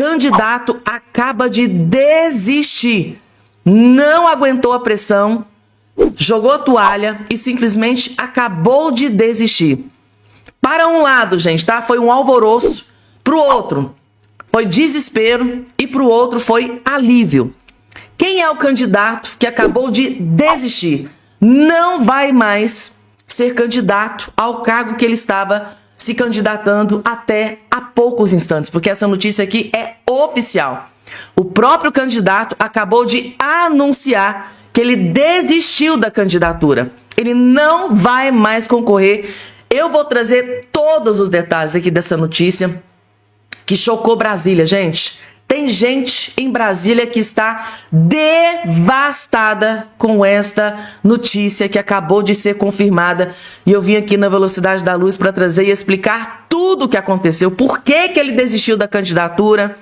candidato acaba de desistir. Não aguentou a pressão, jogou a toalha e simplesmente acabou de desistir. Para um lado, gente, tá? Foi um alvoroço. Para o outro, foi desespero. E para o outro, foi alívio. Quem é o candidato que acabou de desistir? Não vai mais ser candidato ao cargo que ele estava se candidatando até há poucos instantes, porque essa notícia aqui é oficial. O próprio candidato acabou de anunciar que ele desistiu da candidatura. Ele não vai mais concorrer. Eu vou trazer todos os detalhes aqui dessa notícia que chocou Brasília, gente. Tem gente em Brasília que está devastada com esta notícia que acabou de ser confirmada. E eu vim aqui na Velocidade da Luz para trazer e explicar tudo o que aconteceu. Por que ele desistiu da candidatura?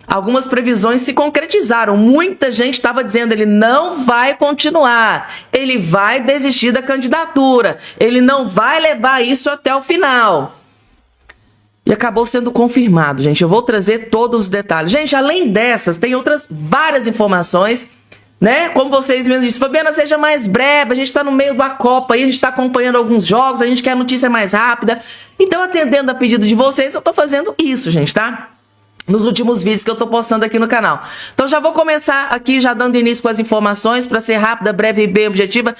Algumas previsões se concretizaram. Muita gente estava dizendo ele não vai continuar. Ele vai desistir da candidatura. Ele não vai levar isso até o final. E acabou sendo confirmado, gente. Eu vou trazer todos os detalhes. Gente, além dessas, tem outras várias informações, né? Como vocês mesmos disseram, Fabiana, seja mais breve. A gente está no meio da Copa aí, a gente está acompanhando alguns jogos, a gente quer a notícia mais rápida. Então, atendendo a pedido de vocês, eu estou fazendo isso, gente, tá? Nos últimos vídeos que eu tô postando aqui no canal. Então já vou começar aqui, já dando início com as informações, para ser rápida, breve e bem objetiva.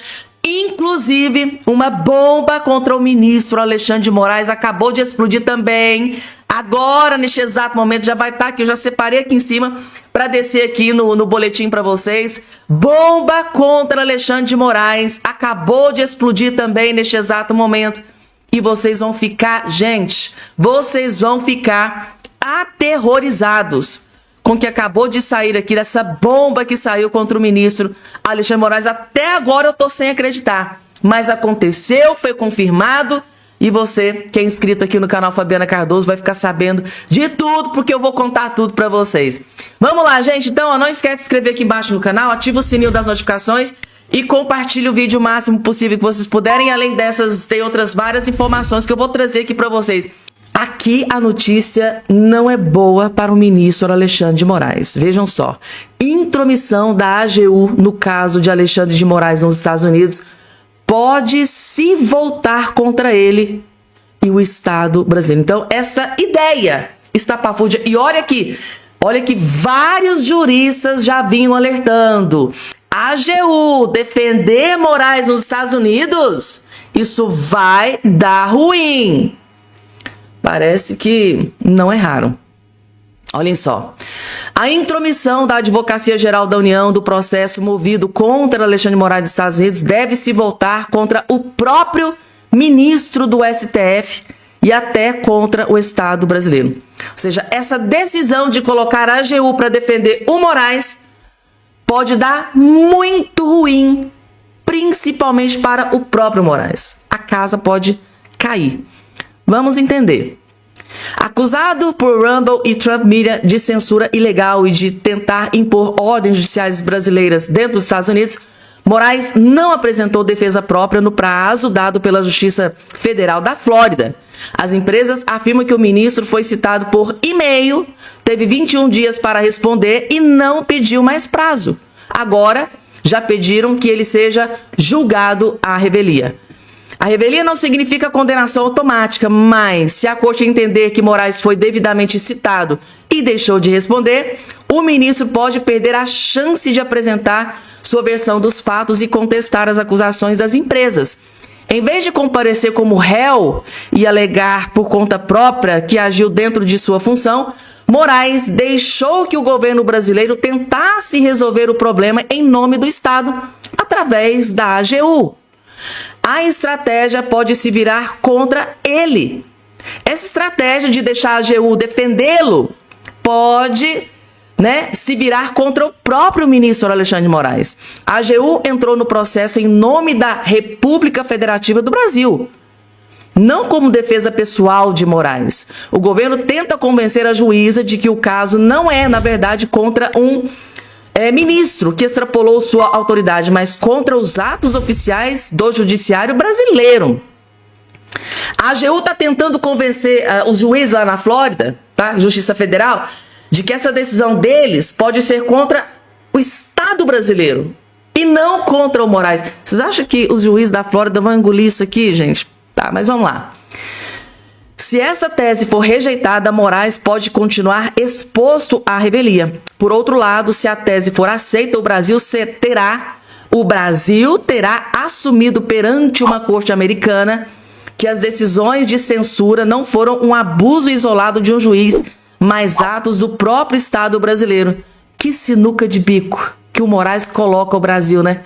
Inclusive, uma bomba contra o ministro Alexandre de Moraes acabou de explodir também. Agora, neste exato momento, já vai estar aqui, eu já separei aqui em cima para descer aqui no boletim para vocês. Bomba contra Alexandre de Moraes acabou de explodir também neste exato momento. E vocês vão ficar, gente, vocês vão ficar aterrorizados com o que acabou de sair aqui, dessa bomba que saiu contra o ministro Alexandre de Moraes. Até agora eu tô sem acreditar, mas aconteceu, foi confirmado, e você que é inscrito aqui no canal Fabiana Cardoso vai ficar sabendo de tudo, porque eu vou contar tudo pra vocês. Vamos lá, gente, então ó, não esquece de se inscrever aqui embaixo no canal, ativa o sininho das notificações e compartilhe o vídeo o máximo possível que vocês puderem. Além dessas, tem outras várias informações que eu vou trazer aqui pra vocês. Aqui a notícia não é boa para o ministro Alexandre de Moraes. Vejam só, intromissão da AGU no caso de Alexandre de Moraes nos Estados Unidos pode se voltar contra ele e o Estado brasileiro. Então essa ideia estapafúrdia, e olha que vários juristas já vinham alertando. AGU defender Moraes nos Estados Unidos, isso vai dar ruim. Parece que não erraram. Olhem só. A intromissão da Advocacia Geral da União do processo movido contra Alexandre de Moraes dos Estados Unidos deve se voltar contra o próprio ministro do STF e até contra o Estado brasileiro. Ou seja, essa decisão de colocar a AGU para defender o Moraes pode dar muito ruim, principalmente para o próprio Moraes. A casa pode cair. Vamos entender. Acusado por Rumble e Trump Media de censura ilegal e de tentar impor ordens judiciais brasileiras dentro dos Estados Unidos, Moraes não apresentou defesa própria no prazo dado pela Justiça Federal da Flórida. As empresas afirmam que o ministro foi citado por e-mail, teve 21 dias para responder e não pediu mais prazo. Agora, já pediram que ele seja julgado à revelia. A revelia não significa condenação automática, mas se a corte entender que Moraes foi devidamente citado e deixou de responder, o ministro pode perder a chance de apresentar sua versão dos fatos e contestar as acusações das empresas. Em vez de comparecer como réu e alegar por conta própria que agiu dentro de sua função, Moraes deixou que o governo brasileiro tentasse resolver o problema em nome do Estado, através da AGU. A estratégia pode se virar contra ele. Essa estratégia de deixar a AGU defendê-lo pode, se virar contra o próprio ministro Alexandre de Moraes. A AGU entrou no processo em nome da República Federativa do Brasil, não como defesa pessoal de Moraes. O governo tenta convencer a juíza de que o caso não é, na verdade, contra um ministro que extrapolou sua autoridade, mas contra os atos oficiais do judiciário brasileiro. A AGU está tentando convencer os juízes lá na Flórida, tá? Justiça Federal, de que essa decisão deles pode ser contra o Estado brasileiro e não contra o Moraes. Vocês acham que os juízes da Flórida vão engolir isso aqui, gente? Tá, mas vamos lá. Se essa tese for rejeitada, Moraes pode continuar exposto à revelia. Por outro lado, se a tese for aceita, o Brasil terá assumido perante uma corte americana que as decisões de censura não foram um abuso isolado de um juiz, mas atos do próprio Estado brasileiro. Que sinuca de bico que o Moraes coloca o Brasil, né?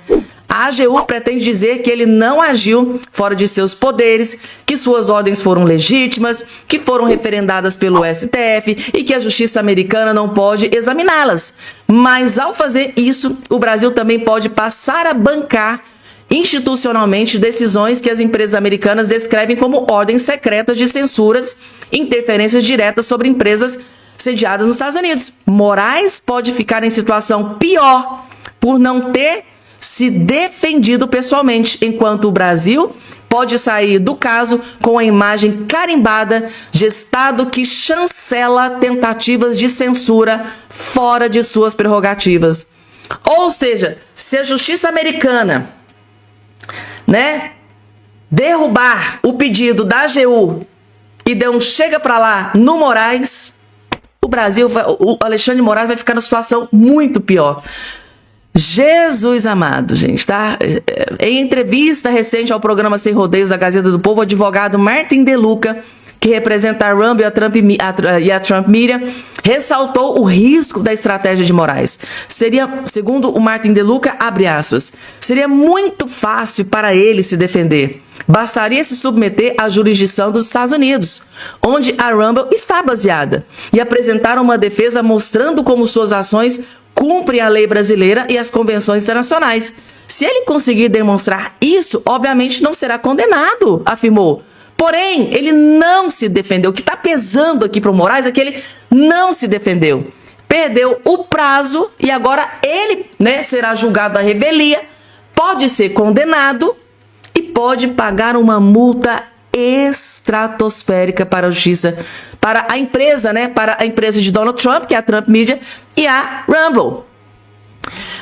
A AGU pretende dizer que ele não agiu fora de seus poderes, que suas ordens foram legítimas, que foram referendadas pelo STF e que a justiça americana não pode examiná-las. Mas, ao fazer isso, o Brasil também pode passar a bancar institucionalmente decisões que as empresas americanas descrevem como ordens secretas de censuras, interferências diretas sobre empresas sediadas nos Estados Unidos. Moraes pode ficar em situação pior por não ter se defendido pessoalmente, enquanto o Brasil pode sair do caso com a imagem carimbada de Estado que chancela tentativas de censura fora de suas prerrogativas. Ou seja, se a justiça americana, derrubar o pedido da AGU e der um chega pra lá no Moraes, o Alexandre de Moraes vai ficar numa situação muito pior. Jesus amado, gente, tá? Em entrevista recente ao programa Sem Rodeios da Gazeta do Povo, o advogado Martin De Luca, que representa a Rumble e a Trump Media, ressaltou o risco da estratégia de Moraes. Segundo o Martin De Luca, abre aspas, seria muito fácil para ele se defender. Bastaria se submeter à jurisdição dos Estados Unidos, onde a Rumble está baseada, e apresentar uma defesa mostrando como suas ações cumprem a lei brasileira e as convenções internacionais. Se ele conseguir demonstrar isso, obviamente não será condenado, afirmou. Porém, ele não se defendeu. O que está pesando aqui para o Moraes é que ele não se defendeu. Perdeu o prazo e agora ele será julgado à revelia, pode ser condenado e pode pagar uma multa estratosférica para a justiça, para a empresa, para a empresa de Donald Trump, que é a Trump Media, e a Rumble.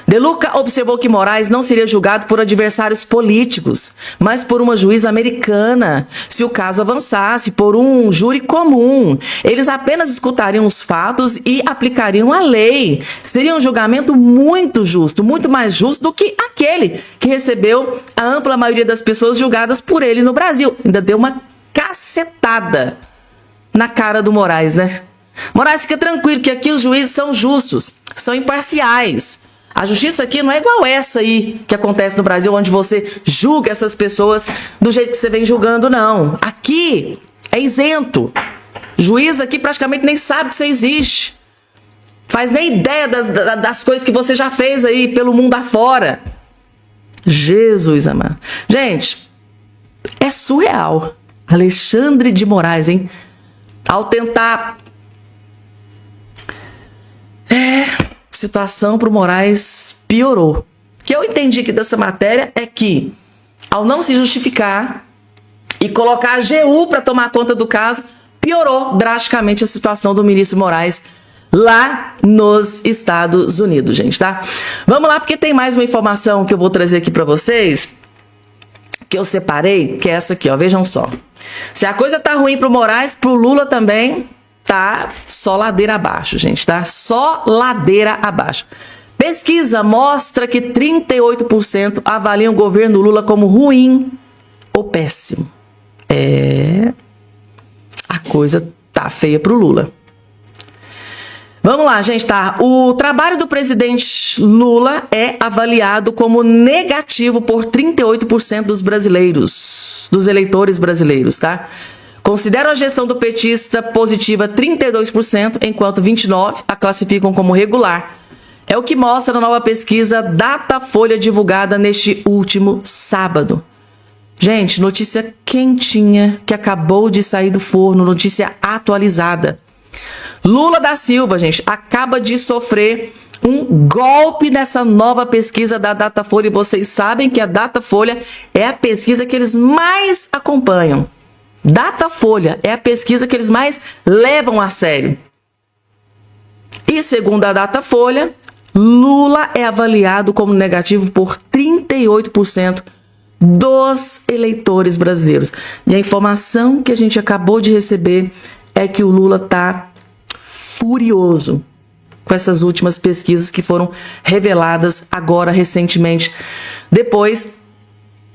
De Luca observou que Moraes não seria julgado por adversários políticos, mas por uma juíza americana, se o caso avançasse, por um júri comum. Eles apenas escutariam os fatos e aplicariam a lei. Seria um julgamento muito justo, muito mais justo do que aquele que recebeu a ampla maioria das pessoas julgadas por ele no Brasil. Ainda deu uma cacetada na cara do Moraes, Moraes, fica tranquilo que aqui os juízes são justos, são imparciais. A justiça aqui não é igual essa aí que acontece no Brasil, onde você julga essas pessoas do jeito que você vem julgando, não. Aqui é isento. Juiz aqui praticamente nem sabe que você existe. Faz nem ideia das coisas que você já fez aí pelo mundo afora. Jesus amado. Gente, é surreal. Alexandre de Moraes, ao tentar... situação para o Moraes piorou. O que eu entendi aqui dessa matéria é que, ao não se justificar e colocar a AGU para tomar conta do caso, piorou drasticamente a situação do ministro Moraes lá nos Estados Unidos, gente, tá? Vamos lá, porque tem mais uma informação que eu vou trazer aqui para vocês, que eu separei, que é essa aqui, ó, vejam só. Se a coisa tá ruim pro Moraes, pro Lula também... tá só ladeira abaixo, gente, tá? Só ladeira abaixo. Pesquisa mostra que 38% avaliam o governo Lula como ruim ou péssimo. A coisa tá feia pro Lula. Vamos lá, gente, tá? O trabalho do presidente Lula é avaliado como negativo por 38% dos brasileiros, dos eleitores brasileiros, tá? Consideram a gestão do petista positiva 32%, enquanto 29% a classificam como regular. É o que mostra a nova pesquisa Datafolha divulgada neste último sábado. Gente, notícia quentinha que acabou de sair do forno, notícia atualizada. Lula da Silva, gente, acaba de sofrer um golpe nessa nova pesquisa da Datafolha. E vocês sabem que a Datafolha é a pesquisa que eles mais acompanham. Datafolha é a pesquisa que eles mais levam a sério. E segundo a Datafolha, Lula é avaliado como negativo por 38% dos eleitores brasileiros. E a informação que a gente acabou de receber é que o Lula está furioso com essas últimas pesquisas que foram reveladas agora recentemente, depois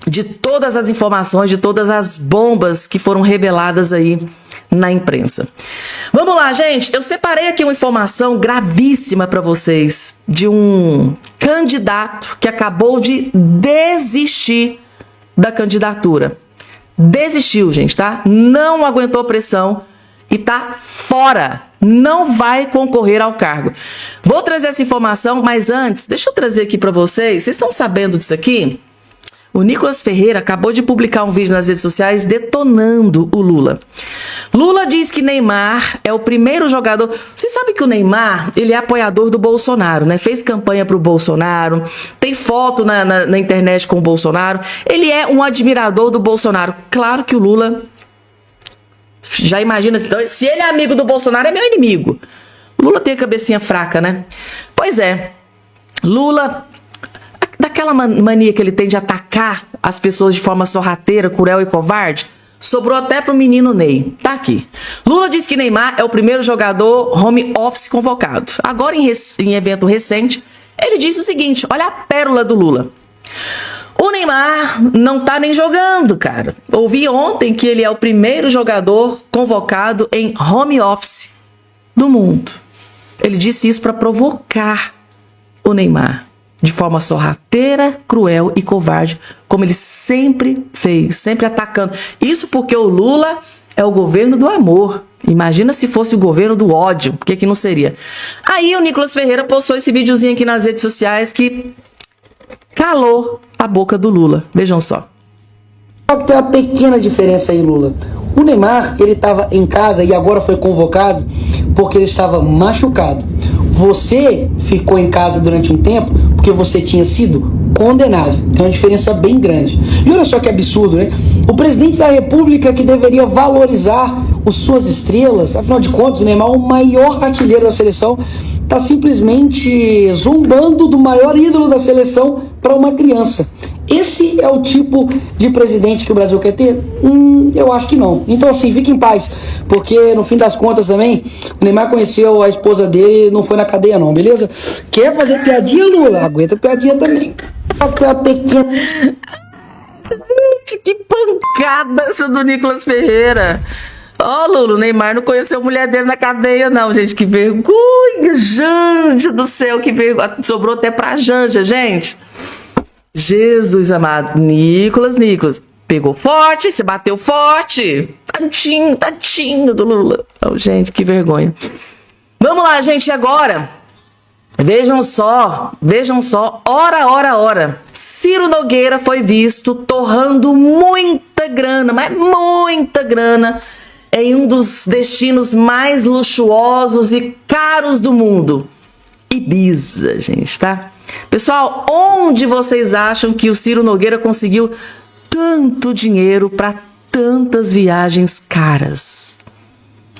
de todas as informações, de todas as bombas que foram reveladas aí na imprensa. Vamos lá, gente. Eu separei aqui uma informação gravíssima para vocês de um candidato que acabou de desistir da candidatura. Desistiu, gente, tá? Não aguentou pressão e tá fora. Não vai concorrer ao cargo. Vou trazer essa informação, mas antes, deixa eu trazer aqui para vocês. Vocês estão sabendo disso aqui? O Nicolas Ferreira acabou de publicar um vídeo nas redes sociais detonando o Lula. Lula diz que Neymar é o primeiro jogador... Vocês sabem que o Neymar, ele é apoiador do Bolsonaro, né? Fez campanha pro Bolsonaro, tem foto na internet com o Bolsonaro. Ele é um admirador do Bolsonaro. Claro que o Lula... Já imagina, se ele é amigo do Bolsonaro, é meu inimigo. O Lula tem a cabecinha fraca, né? Pois é, Lula... Daquela mania que ele tem de atacar as pessoas de forma sorrateira, cruel e covarde, sobrou até pro menino Ney. Tá aqui. Lula diz que Neymar é o primeiro jogador home office convocado. Agora, em evento recente, ele disse o seguinte, olha a pérola do Lula. O Neymar não tá nem jogando, cara. Ouvi ontem que ele é o primeiro jogador convocado em home office do mundo. Ele disse isso para provocar o Neymar. De forma sorrateira, cruel e covarde, como ele sempre fez, sempre atacando. Isso porque o Lula é o governo do amor. Imagina se fosse o governo do ódio, por que não seria? Aí o Nicolas Ferreira postou esse videozinho aqui nas redes sociais que calou a boca do Lula. Vejam só. Tem uma pequena diferença aí, Lula. O Neymar, ele estava em casa e agora foi convocado porque ele estava machucado. Você ficou em casa durante um tempo porque você tinha sido condenado. Tem uma diferença bem grande. E olha só que absurdo, né? O presidente da República, que deveria valorizar as suas estrelas, afinal de contas, o Neymar, o maior artilheiro da seleção, está simplesmente zombando do maior ídolo da seleção para uma criança. Esse é o tipo de presidente que o Brasil quer ter? Eu acho que não. Então, assim, fique em paz, porque no fim das contas também, o Neymar conheceu a esposa dele e não foi na cadeia não, beleza? Quer fazer piadinha, Lula? Aguenta piadinha também. Até a pequena... Gente, que pancada essa do Nicolas Ferreira. Ó, Lula, o Neymar não conheceu a mulher dele na cadeia não, gente, que vergonha. Janja do céu, que vergonha. Sobrou até pra Janja, gente. Jesus amado, Nicolas, pegou forte, se bateu forte. Tadinho do Lula. Oh, gente, que vergonha. Vamos lá, gente, agora. Vejam só, ora. Ciro Nogueira foi visto torrando muita grana, mas muita grana, em um dos destinos mais luxuosos e caros do mundo. Ibiza, gente, tá? Pessoal, onde vocês acham que o Ciro Nogueira conseguiu tanto dinheiro para tantas viagens caras?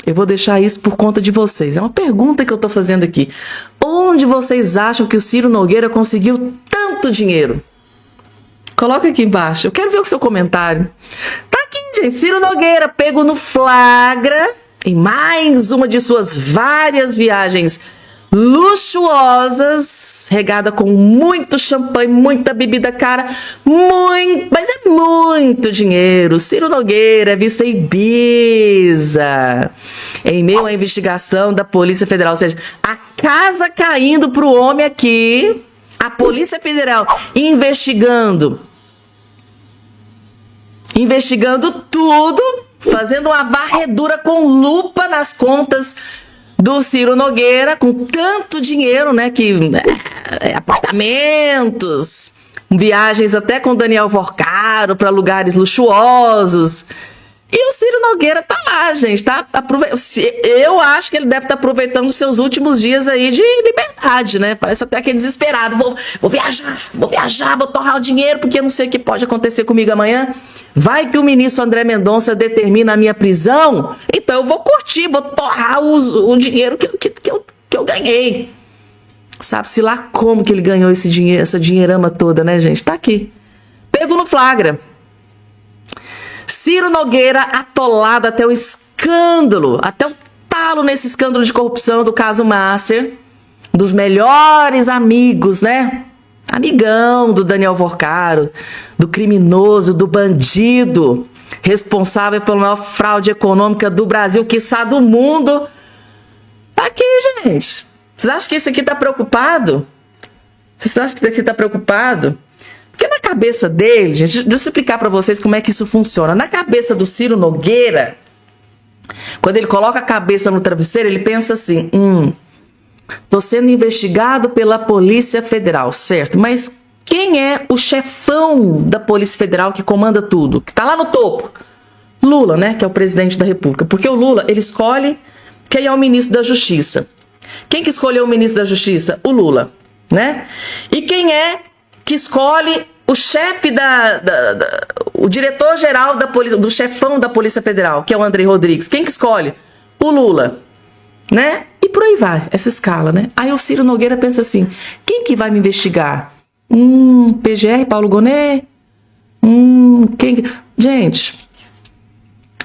Eu vou deixar isso por conta de vocês. É uma pergunta que eu tô fazendo aqui. Onde vocês acham que o Ciro Nogueira conseguiu tanto dinheiro? Coloca aqui embaixo. Eu quero ver o seu comentário. Tá aqui, gente. Ciro Nogueira pego no flagra em mais uma de suas várias viagens luxuosas, regada com muito champanhe, muita bebida cara, mas é muito dinheiro. Ciro Nogueira é visto em Ibiza, em meio à investigação da Polícia Federal, ou seja, a casa caindo pro homem aqui, a Polícia Federal investigando tudo, fazendo uma varredura com lupa nas contas do Ciro Nogueira, com tanto dinheiro, né, que apartamentos, viagens até com Daniel Vorcaro para lugares luxuosos. E o Ciro Nogueira tá lá, gente, tá? Eu acho que ele deve estar aproveitando os seus últimos dias aí de liberdade, né? Parece até que é desesperado. Vou viajar, vou torrar o dinheiro, porque eu não sei o que pode acontecer comigo amanhã. Vai que o ministro André Mendonça determina a minha prisão, então eu vou curtir, vou torrar o dinheiro que eu eu ganhei. Sabe-se lá como que ele ganhou esse dinheiro, essa dinheirama toda, né, gente? Tá aqui. Pego no flagra. Ciro Nogueira atolado até o escândalo, até o talo nesse escândalo de corrupção do caso Master, dos melhores amigos, né? Amigão do Daniel Vorcaro, do criminoso, do bandido, responsável pela maior fraude econômica do Brasil, quiçá do mundo. Aqui, gente. Vocês acham que esse aqui tá preocupado? Vocês acham que esse aqui tá preocupado? Porque na cabeça dele, gente, deixa eu explicar pra vocês como é que isso funciona. Na cabeça do Ciro Nogueira, quando ele coloca a cabeça no travesseiro, ele pensa assim, tô sendo investigado pela Polícia Federal, certo? Mas quem é o chefão da Polícia Federal que comanda tudo? Que tá lá no topo? Lula, né? Que é o presidente da República. Porque o Lula, ele escolhe quem é o ministro da Justiça. Quem que escolheu o ministro da Justiça? O Lula, né? E quem é que escolhe o chefe o diretor-geral da polícia, do chefão da Polícia Federal, que é o André Rodrigues? Quem que escolhe? O Lula, né? E por aí vai, essa escala, né? Aí o Ciro Nogueira pensa assim, quem que vai me investigar? PGR, Paulo Gonet? Gente,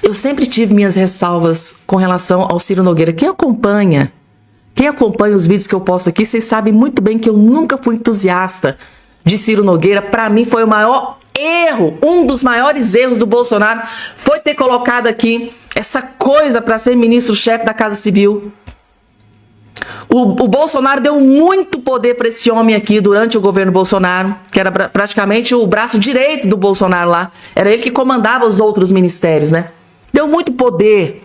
eu sempre tive minhas ressalvas com relação ao Ciro Nogueira. Quem acompanha os vídeos que eu posto aqui, vocês sabem muito bem que eu nunca fui entusiasta de Ciro Nogueira. Para mim foi o maior erro, um dos maiores erros do Bolsonaro foi ter colocado aqui essa coisa para ser ministro-chefe da Casa Civil. O Bolsonaro deu muito poder para esse homem aqui durante o governo Bolsonaro, que era praticamente o braço direito do Bolsonaro lá. Era ele que comandava os outros ministérios, né? Deu muito poder.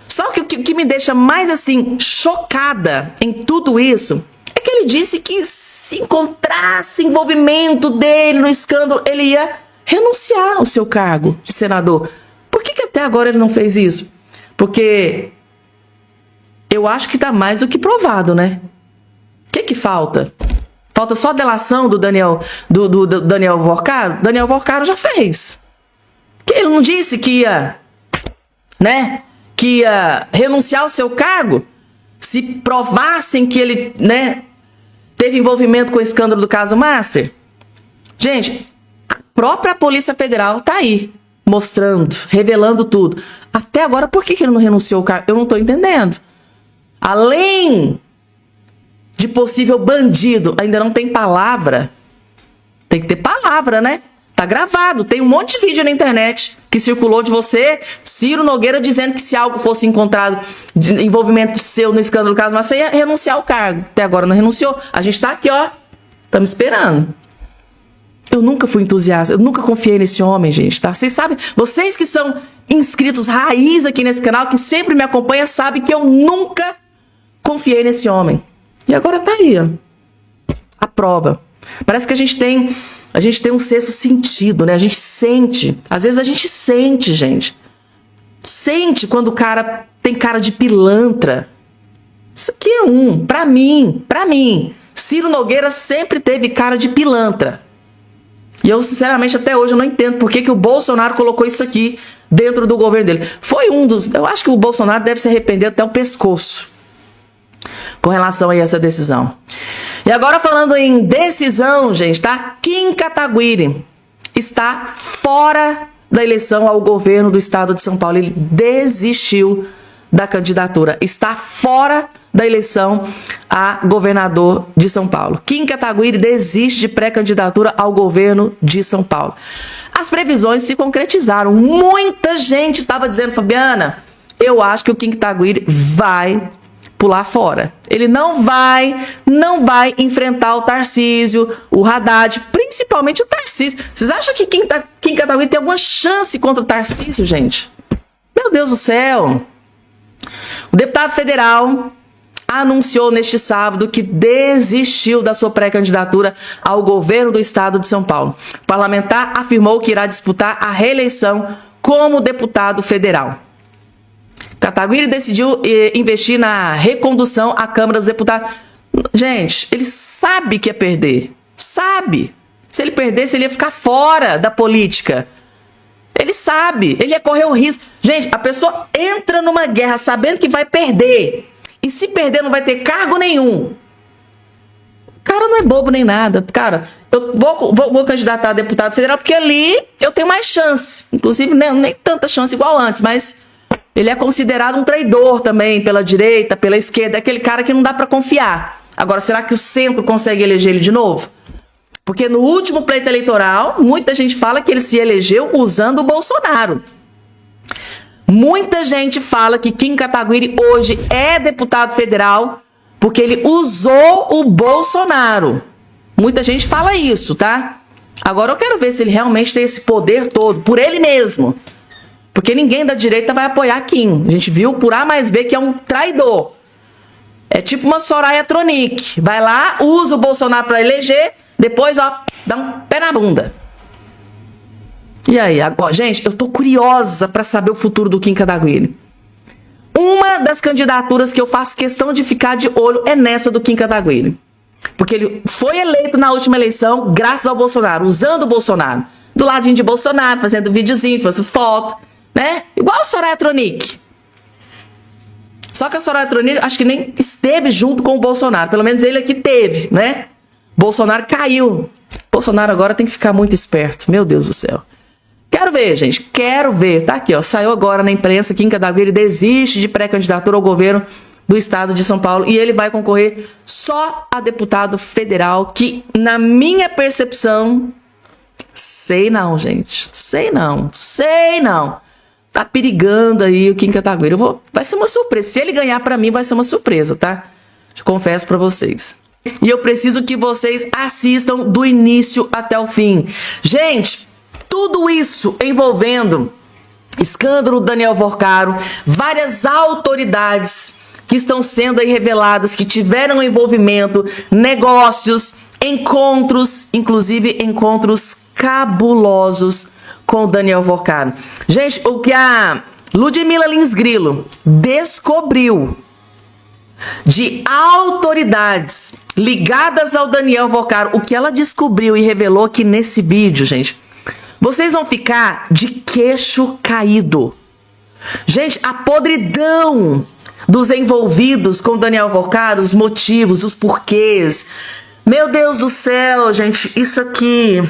Só que o que me deixa mais assim chocada em tudo isso é que ele disse que se encontrasse envolvimento dele no escândalo, ele ia renunciar ao seu cargo de senador. Por que até agora ele não fez isso? Porque eu acho que tá mais do que provado, né? O que falta? Falta só a delação do Daniel Vorcaro? Daniel Vorcaro já fez. Que ele não disse que ia, né? Que ia renunciar ao seu cargo se provassem que ele, né, teve envolvimento com o escândalo do caso Master? Gente, a própria Polícia Federal tá aí, mostrando, revelando tudo. Até agora, por que ele não renunciou ao cargo? Eu não tô entendendo. Além de possível bandido, ainda não tem palavra. Tem que ter palavra, né? Tá gravado, tem um monte de vídeo na internet que circulou de você, Ciro Nogueira, dizendo que se algo fosse encontrado de envolvimento seu no escândalo do caso, mas você ia renunciar ao cargo. Até agora não renunciou. A gente tá aqui, ó, estamos esperando. Eu nunca fui entusiasta, eu nunca confiei nesse homem, gente, tá? Vocês sabem, vocês que são inscritos raiz aqui nesse canal, que sempre me acompanham, sabem que eu nunca confiei nesse homem. E agora tá aí, ó, a prova. Parece que a gente tem um sexto sentido, né? A gente sente. Às vezes a gente sente, gente. Sente quando o cara tem cara de pilantra. Isso aqui é pra mim, Ciro Nogueira sempre teve cara de pilantra. E eu, sinceramente, até hoje eu não entendo por que o Bolsonaro colocou isso aqui dentro do governo dele. Foi um dos... Eu acho que o Bolsonaro deve se arrepender até o pescoço com relação a essa decisão. E agora falando em decisão, gente, tá? Kim Kataguiri está fora da eleição ao governo do estado de São Paulo. Ele desistiu da candidatura. Está fora da eleição a governador de São Paulo. Kim Kataguiri desiste de pré-candidatura ao governo de São Paulo. As previsões se concretizaram. Muita gente estava dizendo, Fabiana, eu acho que o Kim Kataguiri vai pular fora. Ele não vai enfrentar o Tarcísio, o Haddad, principalmente o Tarcísio. Vocês acham que Kim Kataguiri tem alguma chance contra o Tarcísio, gente? Meu Deus do céu! O deputado federal anunciou neste sábado que desistiu da sua pré-candidatura ao governo do estado de São Paulo. O parlamentar afirmou que irá disputar a reeleição como deputado federal. Kataguiri decidiu investir na recondução à Câmara dos Deputados. Gente, ele sabe que ia perder. Sabe. Se ele perdesse, ele ia ficar fora da política. Ele sabe. Ele ia correr o risco. Gente, a pessoa entra numa guerra sabendo que vai perder E se perder, não vai ter cargo nenhum. O cara não é bobo nem nada. Cara, eu vou candidatar a deputado federal porque ali eu tenho mais chance. Inclusive, nem tanta chance igual antes, mas ele é considerado um traidor também pela direita, pela esquerda. É aquele cara que não dá pra confiar. Agora, será que o centro consegue eleger ele de novo? Porque no último pleito eleitoral, muita gente fala que ele se elegeu usando o Bolsonaro. Muita gente fala que Kim Kataguiri hoje é deputado federal porque ele usou o Bolsonaro. Muita gente fala isso, tá? Agora eu quero ver se ele realmente tem esse poder todo, por ele mesmo. Porque ninguém da direita vai apoiar Kim. A gente viu por A mais B que é um traidor. É tipo uma Soraya Tronic. Vai lá, usa o Bolsonaro para eleger, depois, ó, dá um pé na bunda. E aí, agora, gente, eu tô curiosa para saber o futuro do Kim Kataguiri. Uma das candidaturas que eu faço questão de ficar de olho é nessa do Kim Kataguiri. Porque ele foi eleito na última eleição graças ao Bolsonaro, usando o Bolsonaro. Do ladinho de Bolsonaro, fazendo videozinho, fazendo foto, né? Igual a Soraya Tronic. Só que a Soraya Tronic acho que nem esteve junto com o Bolsonaro. Pelo menos ele aqui teve, né? Bolsonaro caiu. Bolsonaro agora tem que ficar muito esperto. Meu Deus do céu. Quero ver, gente. Quero ver. Tá aqui, ó. Saiu agora na imprensa que Kim Kataguiri desiste de pré-candidatura ao governo do estado de São Paulo e ele vai concorrer só a deputado federal que, na minha percepção, sei não, gente. Sei não. Tá perigando aí o Kim Kataguiri. Vai ser uma surpresa. Se ele ganhar pra mim, vai ser uma surpresa, tá? Confesso pra vocês. E eu preciso que vocês assistam do início até o fim. Gente, tudo isso envolvendo escândalo Daniel Vorcaro, várias autoridades que estão sendo aí reveladas, que tiveram envolvimento, negócios, encontros, inclusive encontros cabulosos com o Daniel Vorcaro. Gente, o que a Ludmila Lins Grilo descobriu de autoridades ligadas ao Daniel Vorcaro, o que ela descobriu e revelou aqui nesse vídeo, gente, vocês vão ficar de queixo caído. Gente, a podridão dos envolvidos com o Daniel Vorcaro, os motivos, os porquês. Meu Deus do céu, gente, isso aqui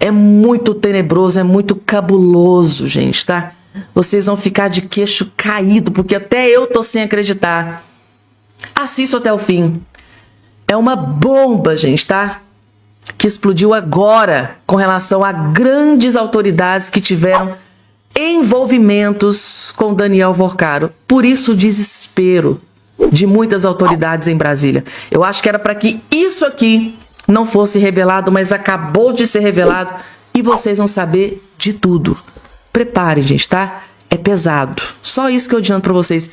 é muito tenebroso, é muito cabuloso, gente, tá? Vocês vão ficar de queixo caído, porque até eu tô sem acreditar. Assista até o fim. É uma bomba, gente, tá? Que explodiu agora com relação a grandes autoridades que tiveram envolvimentos com Daniel Vorcaro. Por isso o desespero de muitas autoridades em Brasília. Eu acho que era para que isso aqui não fosse revelado, mas acabou de ser revelado e vocês vão saber de tudo. Preparem, gente, tá? É pesado. Só isso que eu adianto para vocês.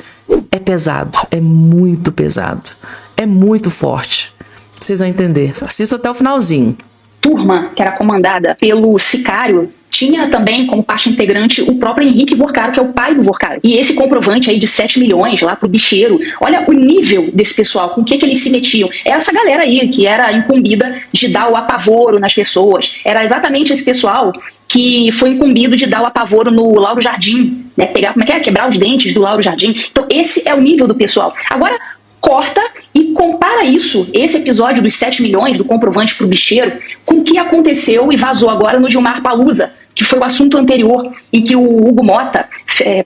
É pesado. É muito pesado. É muito forte. Vocês vão entender. Assista até o finalzinho. Turma, que era comandada pelo sicário, tinha também como parte integrante o próprio Henrique Vorcaro, que é o pai do Vorcaro. E esse comprovante aí de 7 milhões lá pro bicheiro, olha o nível desse pessoal, com o que eles se metiam. É essa galera aí que era incumbida de dar o apavoro nas pessoas. Era exatamente esse pessoal que foi incumbido de dar o apavoro no Lauro Jardim, né? Pegar, como é que é? Quebrar os dentes do Lauro Jardim. Então esse é o nível do pessoal. Agora, corta e compara isso, esse episódio dos 7 milhões do comprovante pro bicheiro, com o que aconteceu e vazou agora no Gilmar Palusa, que foi o assunto anterior, em que o Hugo Mota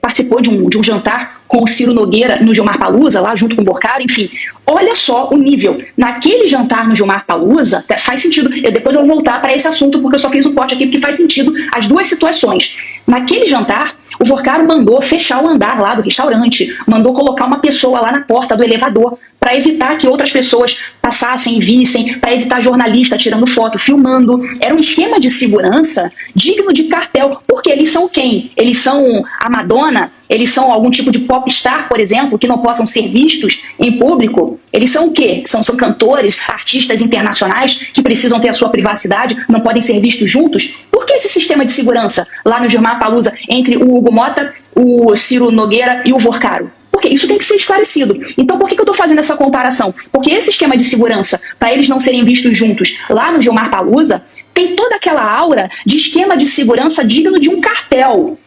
participou de um jantar com o Ciro Nogueira no Gilmar Palusa, lá junto com o Vorcaro, enfim. Olha só o nível. Naquele jantar no Gilmar Palusa, faz sentido, depois eu vou voltar para esse assunto, porque eu só fiz um corte aqui, porque faz sentido as duas situações. Naquele jantar, o Vorcaro mandou fechar o andar lá do restaurante, mandou colocar uma pessoa lá na porta do elevador para evitar que outras pessoas passassem e vissem, para evitar jornalista tirando foto, filmando. Era um esquema de segurança digno de cartel, porque eles são quem? Eles são a Madonna? Eles são algum tipo de popstar, por exemplo, que não possam ser vistos em público? Eles são o quê? São cantores, artistas internacionais que precisam ter a sua privacidade, não podem ser vistos juntos? Por que esse sistema de segurança lá no Gilmar Palusa entre o Hugo Mota, o Ciro Nogueira e o Vorcaro? Porque isso tem que ser esclarecido. Então por que eu estou fazendo essa comparação? Porque esse esquema de segurança, para eles não serem vistos juntos lá no Gilmar Palusa, tem toda aquela aura de esquema de segurança digno de um cartel.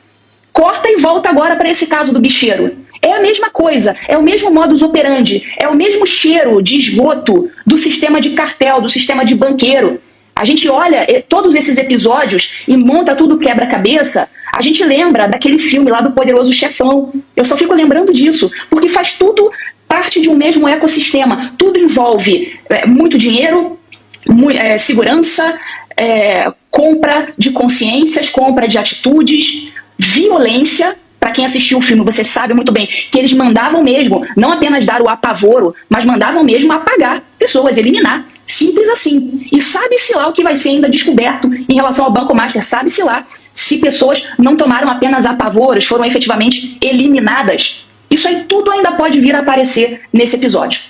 Corta e volta agora para esse caso do bicheiro. É a mesma coisa, é o mesmo modus operandi, é o mesmo cheiro de esgoto do sistema de cartel, do sistema de banqueiro. A gente olha todos esses episódios e monta tudo quebra-cabeça. A gente lembra daquele filme lá do Poderoso Chefão. Eu só fico lembrando disso, porque faz tudo parte de um mesmo ecossistema. Tudo envolve muito dinheiro, segurança, compra de consciências, compra de atitudes, violência. Para quem assistiu o filme, você sabe muito bem que eles mandavam mesmo, não apenas dar o apavoro, mas mandavam mesmo apagar pessoas, eliminar. Simples assim. E sabe-se lá o que vai ser ainda descoberto em relação ao Banco Master. Sabe-se lá se pessoas não tomaram apenas apavoros, foram efetivamente eliminadas. Isso aí tudo ainda pode vir a aparecer nesse episódio.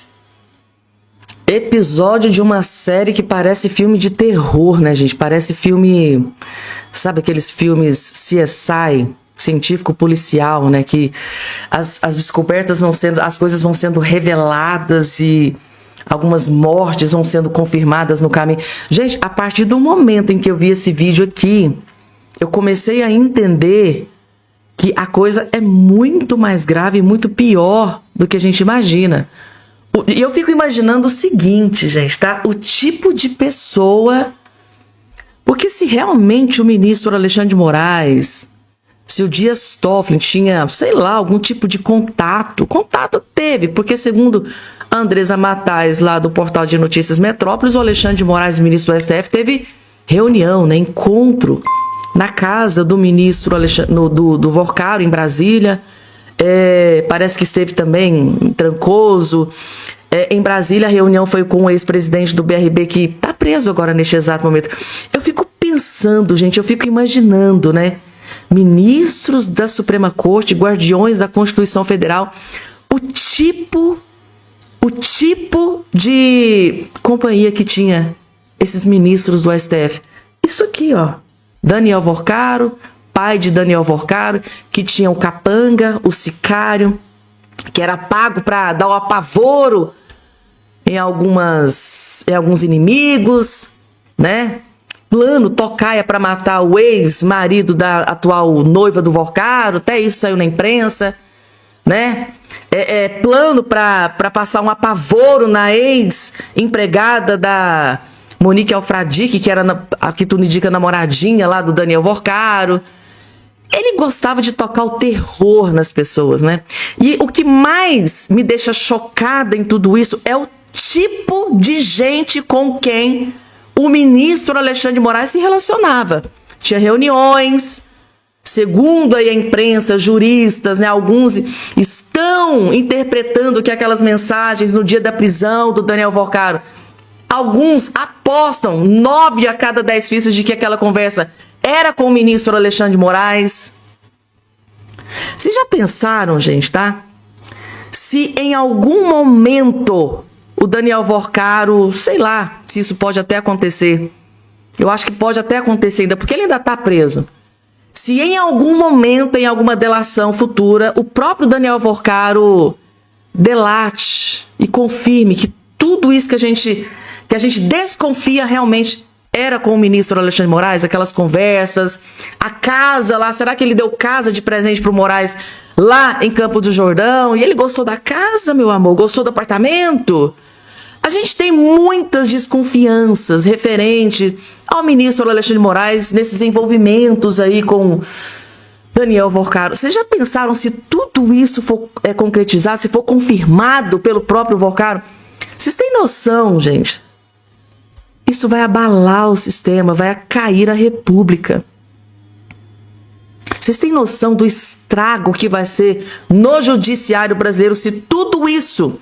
Episódio de uma série que parece filme de terror, né, gente? Parece filme... Sabe aqueles filmes CSI, científico policial, né? Que as descobertas vão sendo... As coisas vão sendo reveladas e algumas mortes vão sendo confirmadas no caminho. Gente, a partir do momento em que eu vi esse vídeo aqui, eu comecei a entender que a coisa é muito mais grave e muito pior do que a gente imagina. E eu fico imaginando o seguinte, gente, tá? O tipo de pessoa... Porque se realmente o ministro Alexandre de Moraes, se o Dias Toffoli tinha, sei lá, algum tipo de contato teve, porque segundo a Andresa Matais, lá do portal de notícias Metrópolis, o Alexandre de Moraes, ministro do STF, teve reunião, né, encontro na casa do ministro do Vorcaro, em Brasília. Parece que esteve também em Trancoso. Em Brasília, a reunião foi com o ex-presidente do BRB, que está preso agora neste exato momento. Eu fico pensando, gente, eu fico imaginando, né? Ministros da Suprema Corte, guardiões da Constituição Federal, o tipo de companhia que tinha esses ministros do STF. Isso aqui, ó. Daniel Vorcaro, pai de Daniel Vorcaro, que tinha o capanga, o sicário, que era pago para dar o apavoro em alguns inimigos, né? Plano tocaia para matar o ex-marido da atual noiva do Vorcaro, até isso saiu na imprensa, né? Plano para passar um apavoro na ex-empregada da Monique Alfradique, que era a que tudo indica namoradinha lá do Daniel Vorcaro. Ele gostava de tocar o terror nas pessoas, né? E o que mais me deixa chocada em tudo isso é o tipo de gente com quem o ministro Alexandre de Moraes se relacionava. Tinha reuniões, segundo aí a imprensa, juristas, né? Alguns estão interpretando que aquelas mensagens no dia da prisão do Daniel Vorcaro, alguns apostam 9 a cada 10 fichas de que aquela conversa era com o ministro Alexandre de Moraes. Vocês já pensaram, gente, tá? Se em algum momento o Daniel Vorcaro, sei lá, se isso pode até acontecer. Eu acho que pode até acontecer ainda, porque ele ainda está preso. Se em algum momento, em alguma delação futura, o próprio Daniel Vorcaro delate e confirme que tudo isso que a gente desconfia realmente era com o ministro Alexandre de Moraes, aquelas conversas, a casa lá, será que ele deu casa de presente para o Moraes lá em Campos do Jordão? E ele gostou da casa, meu amor? Gostou do apartamento? A gente tem muitas desconfianças referente ao ministro Alexandre de Moraes nesses envolvimentos aí com Daniel Vorcaro. Vocês já pensaram se tudo isso for concretizado, se for confirmado pelo próprio Vorcaro? Vocês têm noção, gente? Isso vai abalar o sistema, vai cair a república. Vocês têm noção do estrago que vai ser no judiciário brasileiro se tudo isso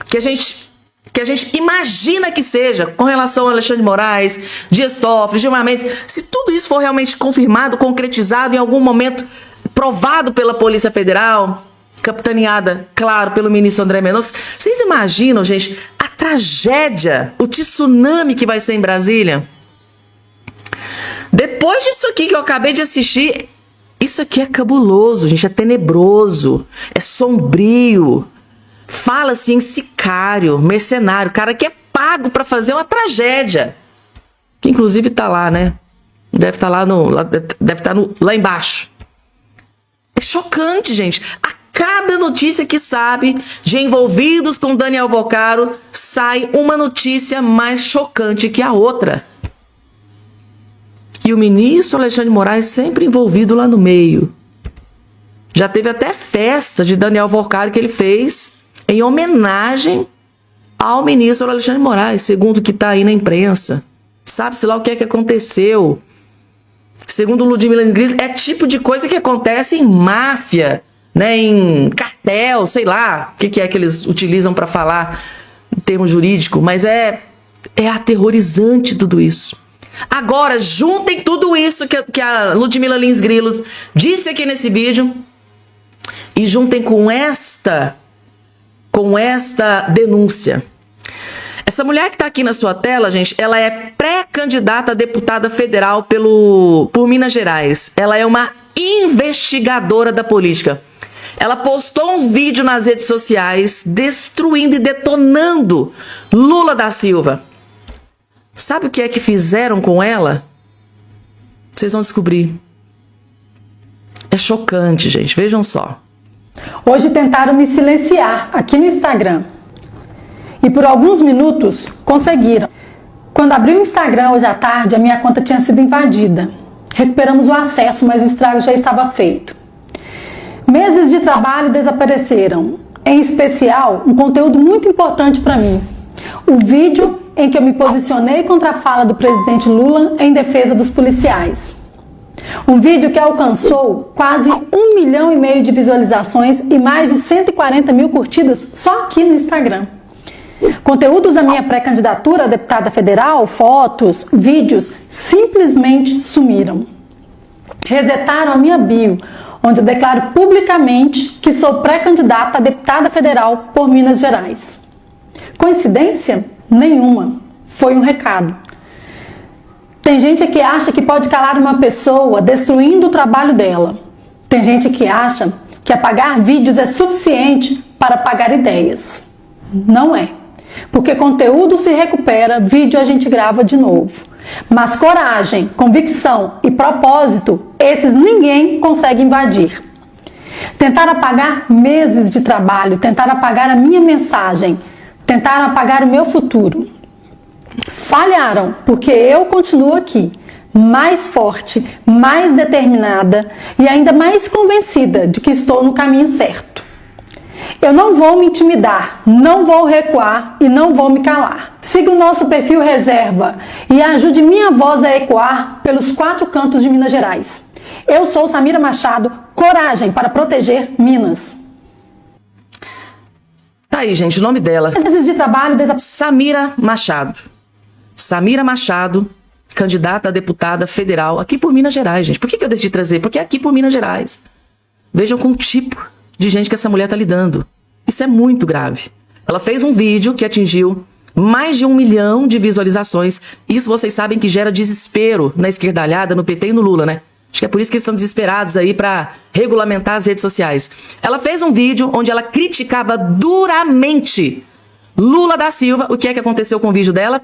que a gente imagina que seja com relação a Alexandre de Moraes, Dias Toffoli, Gilmar Mendes, se tudo isso for realmente confirmado, concretizado, em algum momento provado pela Polícia Federal, capitaneada, claro, pelo ministro André Mendonça, vocês imaginam, gente, a tragédia, o tsunami que vai ser em Brasília? Depois disso aqui que eu acabei de assistir, isso aqui é cabuloso, gente, é tenebroso, é sombrio. Fala-se em sicário, mercenário, cara que é pago para fazer uma tragédia. Que inclusive tá lá, né? Deve estar lá embaixo. É chocante, gente. A cada notícia que sabe de envolvidos com Daniel Vocaro, sai uma notícia mais chocante que a outra. E o ministro Alexandre de Moraes sempre envolvido lá no meio. Já teve até festa de Daniel Vocaro que ele fez em homenagem ao ministro Alexandre de Moraes, segundo o que está aí na imprensa. Sabe-se lá o que é que aconteceu. Segundo Ludmila Lins, é tipo de coisa que acontece em máfia, né, em cartel, sei lá, o que é que eles utilizam para falar em termo jurídico, mas é aterrorizante tudo isso. Agora, juntem tudo isso que a Ludmila Lins Grilo disse aqui nesse vídeo e juntem com esta denúncia. Essa mulher que está aqui na sua tela, gente, ela é pré-candidata a deputada federal por Minas Gerais. Ela é uma investigadora da política. Ela postou um vídeo nas redes sociais destruindo e detonando Lula da Silva. Sabe o que é que fizeram com ela? Vocês vão descobrir. É chocante, gente. Vejam só. Hoje tentaram me silenciar aqui no Instagram. E por alguns minutos conseguiram. Quando abri o Instagram hoje à tarde, a minha conta tinha sido invadida. Recuperamos o acesso, mas o estrago já estava feito. Meses de trabalho desapareceram. Em especial, um conteúdo muito importante para mim. O vídeo em que eu me posicionei contra a fala do presidente Lula em defesa dos policiais. Um vídeo que alcançou quase 1,5 milhão de visualizações e mais de 140 mil curtidas só aqui no Instagram. Conteúdos da minha pré-candidatura a deputada federal, fotos, vídeos, simplesmente sumiram. Resetaram a minha bio, onde eu declaro publicamente que sou pré-candidata a deputada federal por Minas Gerais. Coincidência? Nenhuma. Foi um recado. Tem gente que acha que pode calar uma pessoa destruindo o trabalho dela. Tem gente que acha que apagar vídeos é suficiente para apagar ideias. Não é. Porque conteúdo se recupera, vídeo a gente grava de novo. Mas coragem, convicção e propósito, esses ninguém consegue invadir. Tentaram apagar meses de trabalho, tentaram apagar a minha mensagem, tentaram apagar o meu futuro. Falharam, porque eu continuo aqui, mais forte, mais determinada e ainda mais convencida de que estou no caminho certo. Eu não vou me intimidar, não vou recuar e não vou me calar. Siga o nosso perfil Reserva e ajude minha voz a ecoar pelos 4 cantos de Minas Gerais. Eu sou Samira Machado, coragem para proteger Minas. Tá aí, gente, o nome dela. Meses de trabalho Samira Machado. Samira Machado, candidata a deputada federal aqui por Minas Gerais, gente. Por que eu decidi trazer? Porque é aqui por Minas Gerais. Vejam com o tipo de gente que essa mulher tá lidando. Isso é muito grave. Ela fez um vídeo que atingiu mais de 1 milhão de visualizações. Isso vocês sabem que gera desespero na esquerdalhada, no PT e no Lula, né? Acho que é por isso que eles estão desesperados aí para regulamentar as redes sociais. Ela fez um vídeo onde ela criticava duramente Lula da Silva. O que é que aconteceu com o vídeo dela?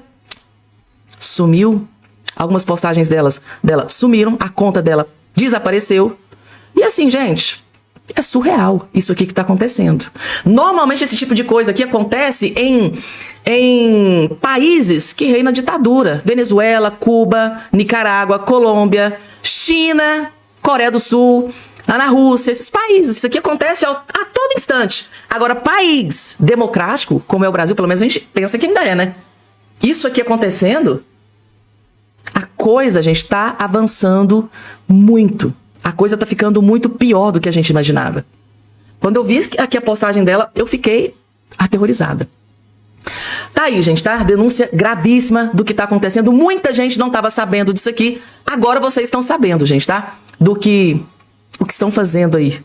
Sumiu. Algumas postagens dela sumiram. A conta dela desapareceu. E assim, gente, é surreal isso aqui que está acontecendo. Normalmente esse tipo de coisa aqui acontece em países que reinam a ditadura. Venezuela, Cuba, Nicarágua, Colômbia, China, Coreia do Sul, lá na Rússia, esses países. Isso aqui acontece a todo instante. Agora, país democrático, como é o Brasil, pelo menos a gente pensa que ainda é, né? Isso aqui acontecendo, a coisa, gente, está avançando muito. A coisa está ficando muito pior do que a gente imaginava. Quando eu vi aqui a postagem dela, eu fiquei aterrorizada. Tá aí, gente, tá? Denúncia gravíssima do que tá acontecendo. Muita gente não estava sabendo disso aqui. Agora vocês estão sabendo, gente, tá? O que estão fazendo aí